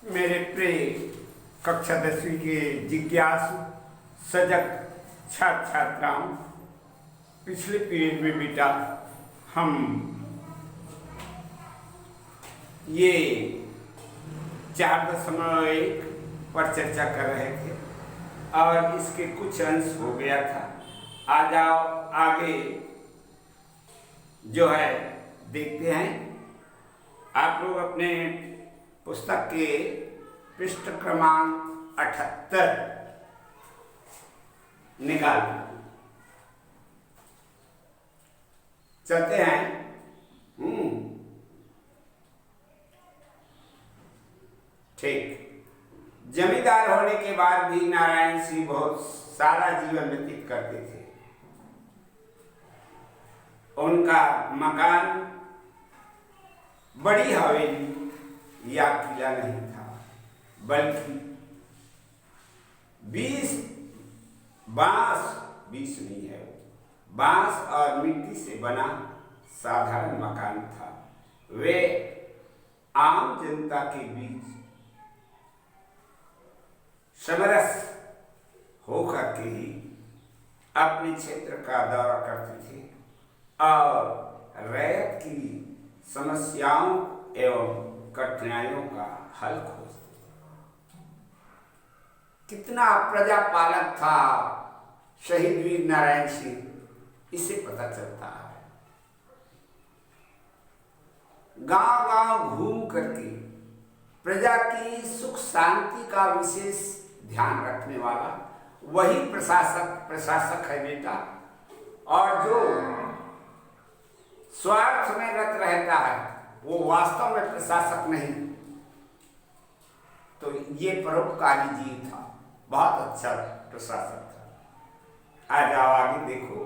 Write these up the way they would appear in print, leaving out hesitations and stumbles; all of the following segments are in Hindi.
मेरे प्रिय कक्षा 10वीं के जिज्ञासु सजग छात्र छात्राओं, पिछले पीरियड में बेटा हम ये 4.1 पर चर्चा कर रहे थे और इसके कुछ अंश हो गया था। आ जाओ आगे जो है देखते हैं। आप लोग अपने पुस्तक के पृष्ठ क्रमांक 78 निकाल चलते हैं। ठीक। जमींदार होने के बाद भी नारायण सिंह बहुत सारा जीवन व्यतीत करते थे। उनका मकान बड़ी हवेली या किला नहीं था, बल्कि 20 नहीं है, बांस और मिट्टी से बना साधारण मकान था। वे आम जनता के बीच समरस होकर के ही अपने क्षेत्र का दौरा करते थे और रैयत की समस्याओं एवं कठिनाइयों का हल खोजते थे। कितना प्रजापालक था शहीद वीर नारायण सिंह, इसे पता चलता है। गांव गांव घूम करके प्रजा की सुख शांति का विशेष ध्यान रखने वाला वही प्रशासक है बेटा। और जो स्वार्थ में रत रहता है वो वास्तव में प्रशासक नहीं। तो ये परोपकारी जीव था, बहुत अच्छा प्रशासक था। आ जाओ आगे देखो।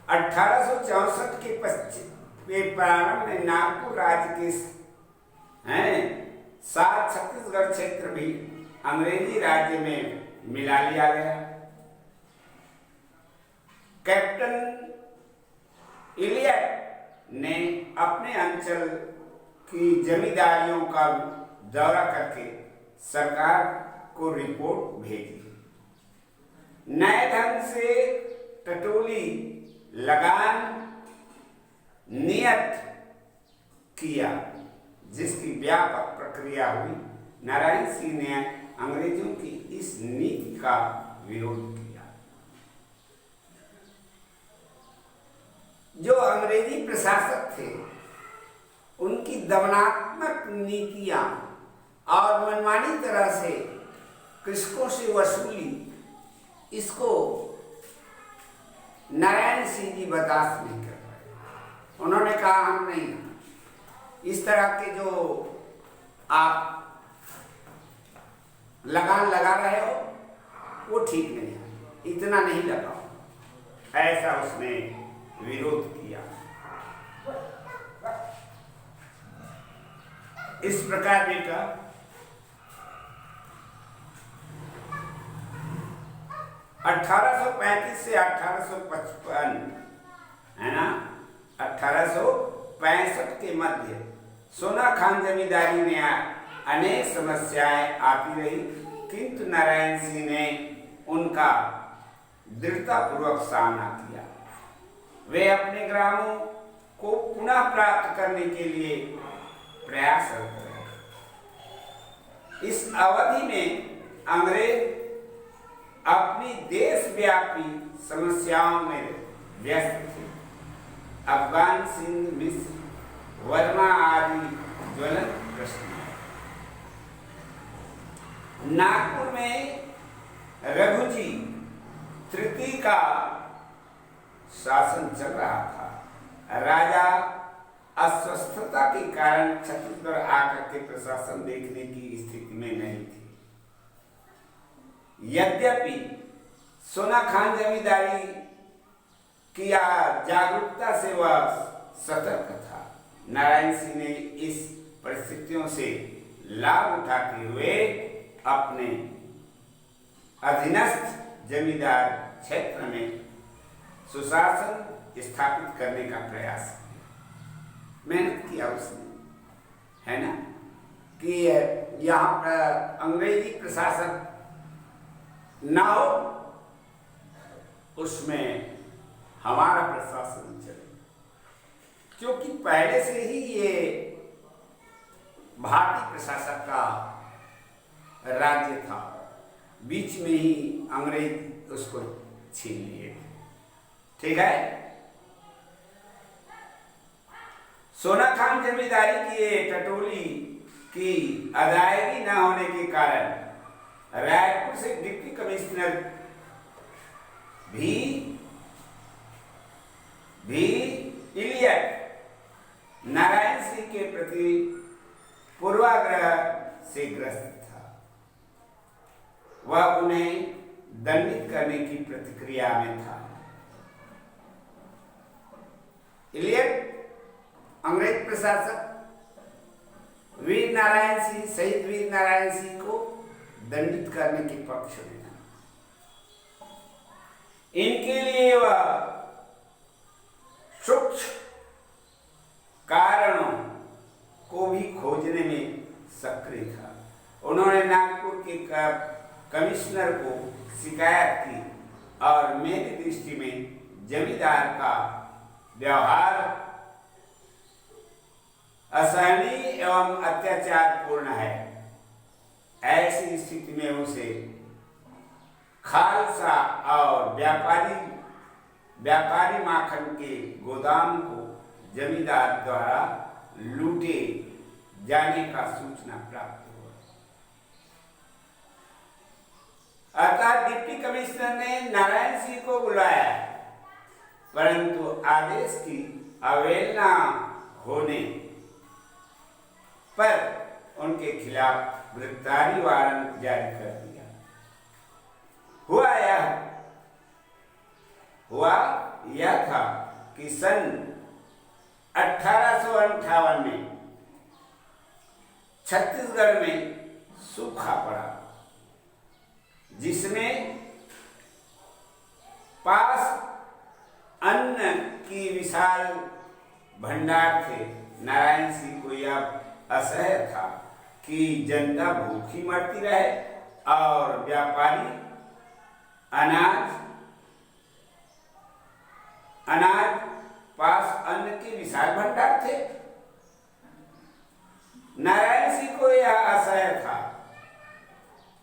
1864 के प्रारंभ में नागपुर राज्य के साथ छत्तीसगढ़ क्षेत्र भी अंग्रेजी राज्य में मिला लिया गया। कैप्टन इलियट ने अपने अंचल की जमींदारियों का दौरा करके सरकार को रिपोर्ट भेजी। नए ढंग से टटोली लगान नियत किया, जिसकी व्यापक प्रक्रिया हुई। नारायण सिंह ने अंग्रेजों की इस नीति का विरोध किया। जो अंग्रेजी प्रशासक थे उनकी दमनात्मक नीतियां और मनमानी तरह से कृषकों से वसूली, इसको नारायण सिंह जी बर्दाश्त नहीं कर पाए। उन्होंने कहा हम नहीं, इस तरह के जो आप लगान लगा रहे हो वो ठीक नहीं है, इतना नहीं लगाओ। ऐसा उसने विरोध किया। इस प्रकार बेटा 1835 से 1855 है ना, 1865 के मध्य सोना खान जमींदारी में अनेक समस्याएं आती रही, किंतु नारायण सिंह ने उनका दृढ़तापूर्वक सामना किया। वे अपने ग्रामों को पुनः प्राप्त करने के लिए प्रयासरत रहे। इस अवधि में अंग्रेज अपनी देशव्यापी समस्याओं में व्यस्त थे। अफगान, सिंध, मिस्र, वर्मा आदि ज्वलंत प्रश्न। नागपुर में रघुजी तृतीय का शासन चल रहा था। राजा अस्वस्थता के कारण छत्तीसगढ़ आकर के प्रशासन देखने की स्थिति में नहीं थे। यद्यपि सोना खान जमींदारी की जागरूकता से वह सतर्क था। नारायण सिंह ने इस परिस्थितियों से लाभ उठाते हुए अपने अधीनस्थ जमींदार क्षेत्र में सुशासन स्थापित करने का प्रयास किया। मेहनत किया उसने, है ना। कि यहाँ पर अंग्रेजी प्रशासक ना हो, उसमें हमारा प्रशासन चले, क्योंकि पहले से ही ये भारतीय प्रशासक का राज्य था। बीच में ही अंग्रेज उसको छीन लिए। ठीक है। सोना खान जमींदारी की ये टटोली की अदायगी न होने के कारण रायपुर से डिप्टी कमिश्नर भी इलियट नारायण सिंह के प्रति पूर्वाग्रह से ग्रस्त था। वह उन्हें दंडित करने की प्रतिक्रिया में था। इलियट अंग्रेज प्रशासक वीर नारायण सिंह, शहीद वीर नारायण सिंह को दंडित करने के पक्ष में था। इनके लिए वह सूक्ष्म कारणों को भी खोजने में सक्रिय था। उन्होंने नागपुर के कमिश्नर को शिकायत की और मेरी दृष्टि में जमींदार का व्यवहार असहनीय एवं अत्याचारपूर्ण है। ऐसी स्थिति में उसे खालसा और व्यापारी माखन के गोदाम को जमींदार द्वारा लूटे जाने का सूचना प्राप्त हुआ। अतः डिप्टी कमिश्नर ने नारायण सिंह को बुलाया, परंतु आदेश की अवहेलना होने पर उनके खिलाफ गिरफ्तारी वारंट जारी कर दिया। हुआ यह था कि सन 1858 में छत्तीसगढ़ में सूखा पड़ा, जिसमें पास अन्न की विशाल भंडार थे। नारायण सिंह को यह असह्य था कि जनता भूखी मरती रहे और व्यापारी अनाज पास अन्न के विशाल भंडार थे। नारायण सिंह को यह असह्य था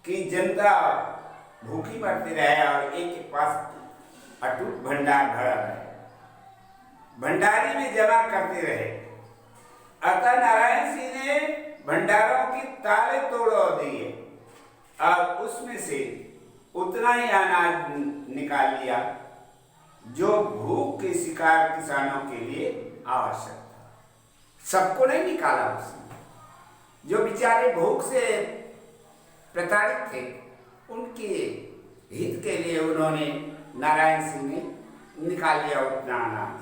कि जनता भूखी मरती रहे और एक के पास अटूट भंडार भरा रहे, भंडारी में जमा करते रहे। अतः नारायण सिंह ने भंडारों की ताले तोड़ दिए और उसमें से उतना ही अनाज निकाल लिया जो भूख के शिकार किसानों के लिए आवश्यक था। सबको नहीं निकाला उसने। जो बेचारे भूख से प्रताड़ित थे, उनके हित के लिए उन्होंने नारायण सिंह ने निकाल लिया उतना अनाज।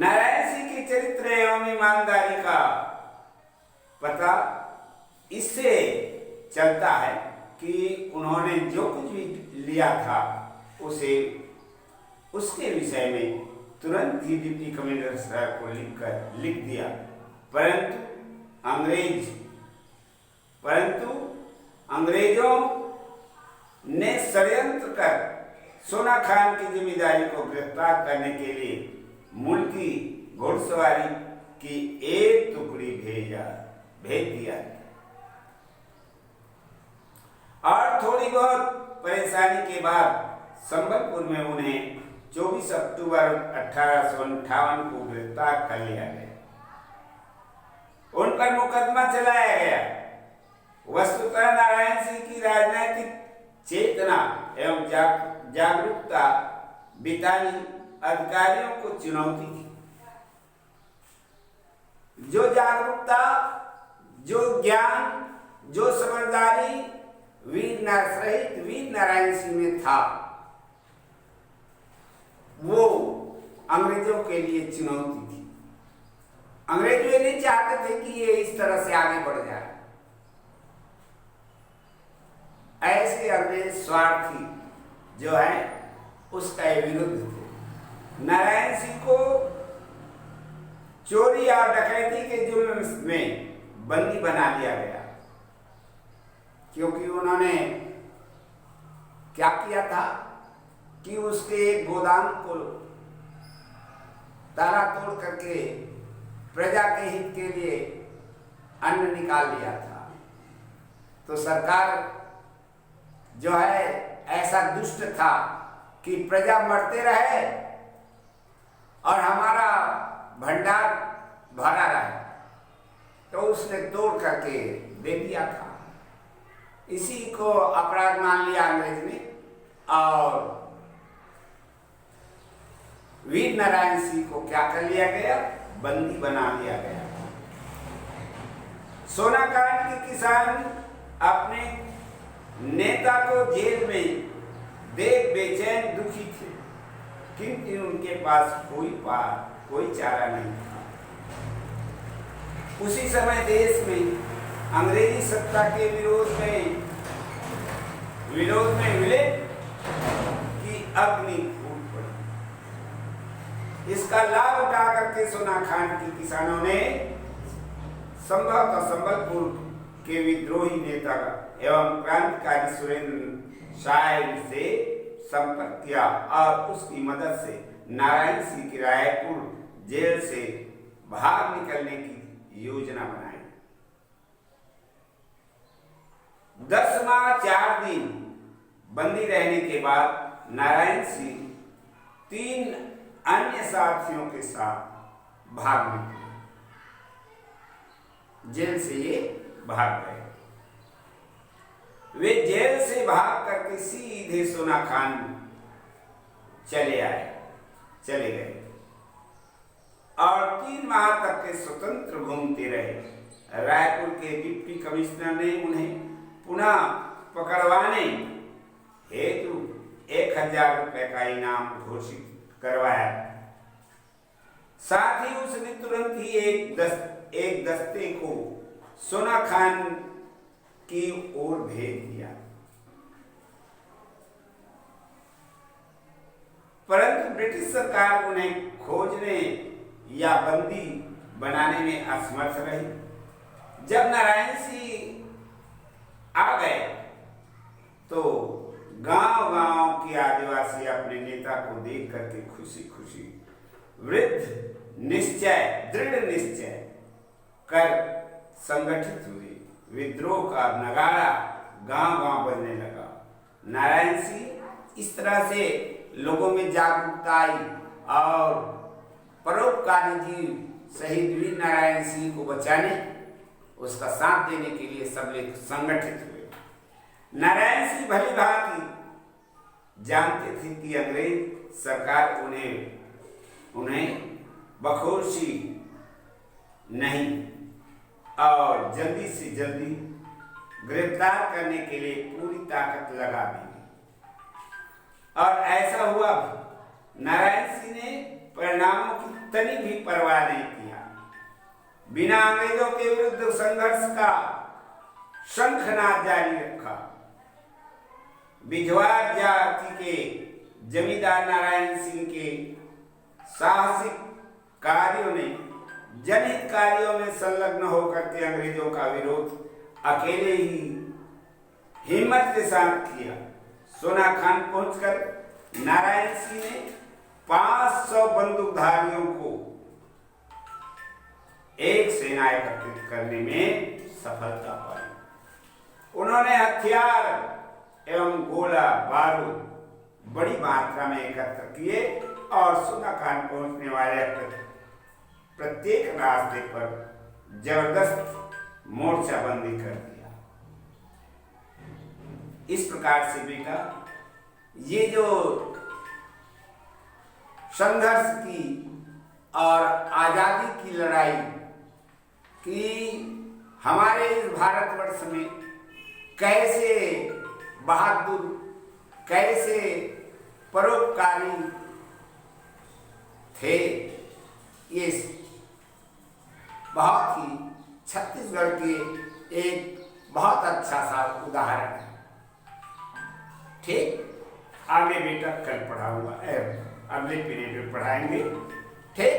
नारायण सिंह के चरित्र एवं ईमानदारी का पता इससे चलता है कि उन्होंने जो कुछ भी लिया था उसके विषय में तुरंत ही डिप्टी कमिश्नर साहब को लिख दिया, परंतु अंग्रेजों ने षड्यंत्र कर सोना खान की जिम्मेदारी को गिरफ्तार करने के लिए मुल्की घुड़सवारी की एक टुकड़ी भेज दिया और थोड़ी बहुत परेशानी के बाद संबलपुर में उन्हें 24 अक्टूबर 1858 को गिरफ्तार कर लिया गया। उन पर मुकदमा चलाया गया। वस्तुतः नारायण सिंह की राजनीतिक चेतना एवं जागरूकता बितानी अधिकारियों को चुनौती थी। जो जागरूकता, जो ज्ञान, जो समझदारी वीर नारायण सिंह में था, वो अंग्रेजों के लिए चुनौती थी। अंग्रेज ये नहीं चाहते थे कि ये इस तरह से आगे बढ़ जाए। ऐसे अंग्रेज स्वार्थी जो है उसका विरुद्ध थे। नारायण सिंह को चोरी और डकैती के जुर्म में बंदी बना लिया गया, क्योंकि उन्होंने क्या किया था कि उसके एक गोदाम को ताला तोड़ करके प्रजा के हित के लिए अन्न निकाल लिया था। तो सरकार जो है ऐसा दुष्ट था कि प्रजा मरते रहे और हमारा भंडार भरा रहे, तो उसने तोड़ करके दे दिया था। इसी को अपराध मान लिया अंग्रेज ने और वीर नारायण सिंह को क्या कर लिया गया, बंदी बना लिया गया। सोनाकांड के किसान अपने नेता को जेल में देख बेचैन दुखी थे, किंतु उनके पास कोई चारा नहीं था। उसी समय देश में अंग्रेजी सत्ता के विरोध में विलेप की अग्नि फूट पड़ी। इसका लाभ उठा करके सोनाखान के किसानों ने संभवतः संबलपुर के विद्रोही नेता एवं क्रांतिकारी सुरेंद्र शाह से संपर्क किया और उसकी मदद से नारायण सिंह की रायपुर जेल से बाहर निकलने की योजना बनाई। 10 माह 4 दिन बंदी रहने के बाद नारायण सिंह 3 अन्य साथियों के साथ भाग निकले। जेल से ये भाग गए। वे जेल से भाग करके सीधे सोनाखान चले गए और 3 माह तक के स्वतंत्र घूमते रहे। रायपुर के डिप्टी कमिश्नर ने उन्हें पुनः पकड़वाने हेतु 1000 रुपए का इनाम घोषित करवाया। साथ ही उसने तुरंत ही एक दस्ते को सोनाखान की ओर भेज दिया, परंतु ब्रिटिश सरकार उन्हें खोजने या बंदी बनाने में असमर्थ रही। जब नारायण सिंह आ गए तो गांव-गांव के आदिवासी अपने नेता को देख करके खुशी-खुशी दृढ़ निश्चय कर संगठित हुए। विद्रोह का नगाड़ा गांव-गांव बजने लगा। नारायण सिंह इस तरह से लोगों में जागरूकता आई और परोपकारी जीव शहीद वीर नारायण सिंह को बचाने, उसका साथ देने के लिए सब लोग संगठित हुए। नारायण सिंह भली भांति जानते थे कि अंग्रेज सरकार उन्हें बखोशी नहीं और जल्दी से जल्दी गिरफ्तार करने के लिए पूरी ताकत लगा देंगे। और ऐसा हुआ। नारायण सिंह ने परिणामों की तनी भी परवाह नहीं किया। बिना अंग्रेजों के विरुद्ध संघर्ष का शंखनाद जारी रखा। बिजवार जाति के जमींदार नारायण सिंह के साहसिक कार्यों ने जनहित कार्यों में संलग्न होकर के अंग्रेजों का विरोध अकेले ही हिम्मत के साथ किया। सोनाखान पहुंचकर नारायण सिंह ने 500 बंदूकधारियों को एक सेना एकत्रित करने में सफलता पाई। उन्होंने हथियार एवं गोला बारूद बड़ी मात्रा में एकत्र किए और सोनाखान पहुंचने वाले प्रत्येक रास्ते पर जबरदस्त मोर्चाबंदी कर दिया। इस प्रकार से बेटा ये जो संघर्ष की और आजादी की लड़ाई कि हमारे इस भारतवर्ष में कैसे बहादुर, कैसे परोपकारी थे, ये बहुत ही छत्तीसगढ़ के एक बहुत अच्छा सा उदाहरण है। ठीक, आगे बेटा कल पढ़ाऊंगा, अगले पीरियड में पढ़ाएंगे। ठीक।